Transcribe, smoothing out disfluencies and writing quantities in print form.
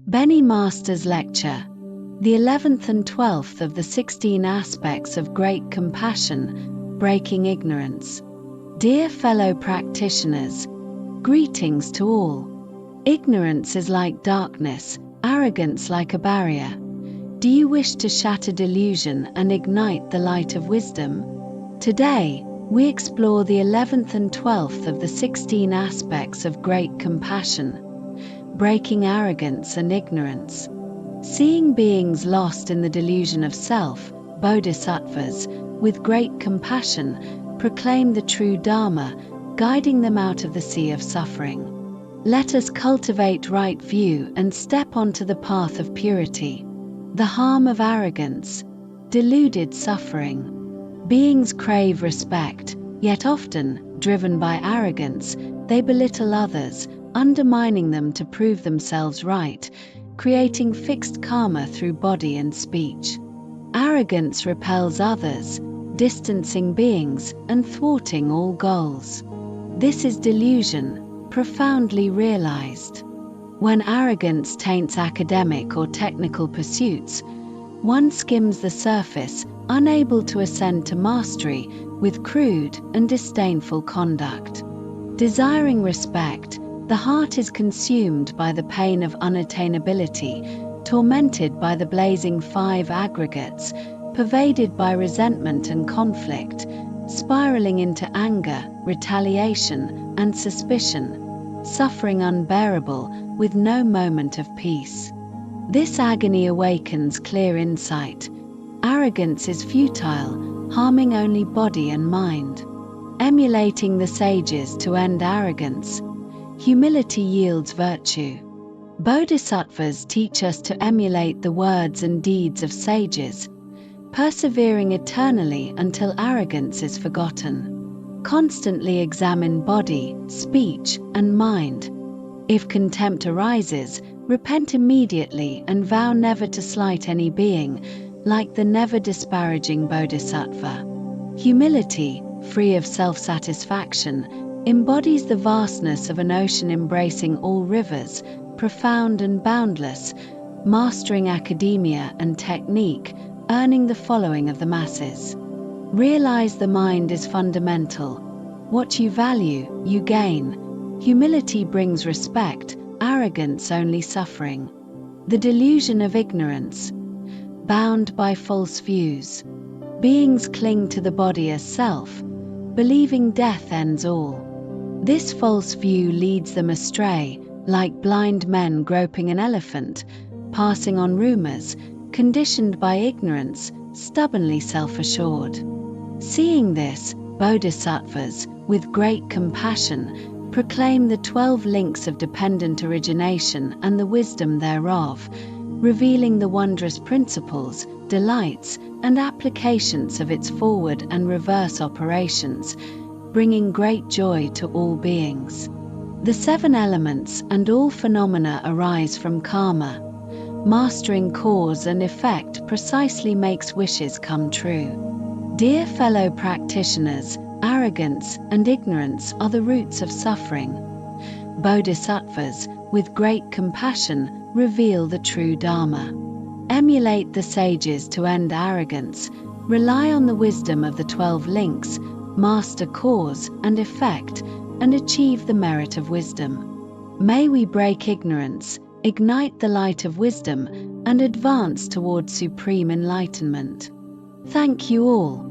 Benny Master's lecture, the 11th and 12th of the 16 aspects of great compassion, breaking ignorance. Dear fellow practitioners, greetings to all. Ignorance is like darkness, arrogance like a barrier. Do you wish to shatter delusion and ignite the light of wisdom? Today, we explore the 11th and 12th of the 16 aspects of great compassion, breaking arrogance and ignorance. Seeing beings lost in the delusion of self, bodhisattvas, with great compassion, proclaim the true Dharma, guiding them out of the sea of suffering. Let us cultivate right view and step onto the path of purity. The harm of arrogance, deluded suffering. Beings crave respect, yet often, driven by arrogance, they belittle others, undermining them to prove themselves right, creating fixed karma through body and speech. Arrogance repels others, distancing beings and thwarting all goals. This is delusion, profoundly realized. When arrogance taints academic or technical pursuits, one skims the surface, unable to ascend to mastery with crude and disdainful conduct. Desiring respect, the heart is consumed by the pain of unattainability, tormented by the blazing five aggregates, pervaded by resentment and conflict, spiraling into anger, retaliation, and suspicion, suffering unbearable, with no moment of peace. This agony awakens clear insight. Arrogance is futile, harming only body and mind. Emulating the sages to end arrogance, humility yields virtue. Bodhisattvas teach us to emulate the words and deeds of sages, persevering eternally until arrogance is forgotten. Constantly examine body, speech, and mind. If contempt arises, repent immediately and vow never to slight any being, like the never-disparaging bodhisattva. Humility, free of self-satisfaction, embodies the vastness of an ocean embracing all rivers, profound and boundless, mastering academia and technique, earning the following of the masses. Realize the mind is fundamental. What you value, you gain. Humility brings respect, arrogance only suffering. The delusion of ignorance. Bound by false views. Beings cling to the body as self, believing death ends all. This false view leads them astray, like blind men groping an elephant, passing on rumors, conditioned by ignorance, stubbornly self-assured. Seeing this, bodhisattvas, with great compassion, proclaim the 12 links of dependent origination and the wisdom thereof, revealing the wondrous principles, delights, and applications of its forward and reverse operations, bringing great joy to all beings. The 7 elements and all phenomena arise from karma. Mastering cause and effect precisely makes wishes come true. Dear fellow practitioners, arrogance and ignorance are the roots of suffering. Bodhisattvas, with great compassion, reveal the true Dharma. Emulate the sages to end arrogance, rely on the wisdom of the 12 links, master cause and effect, and achieve the merit of wisdom. May we break ignorance, ignite the light of wisdom, and advance toward supreme enlightenment. Thank you all.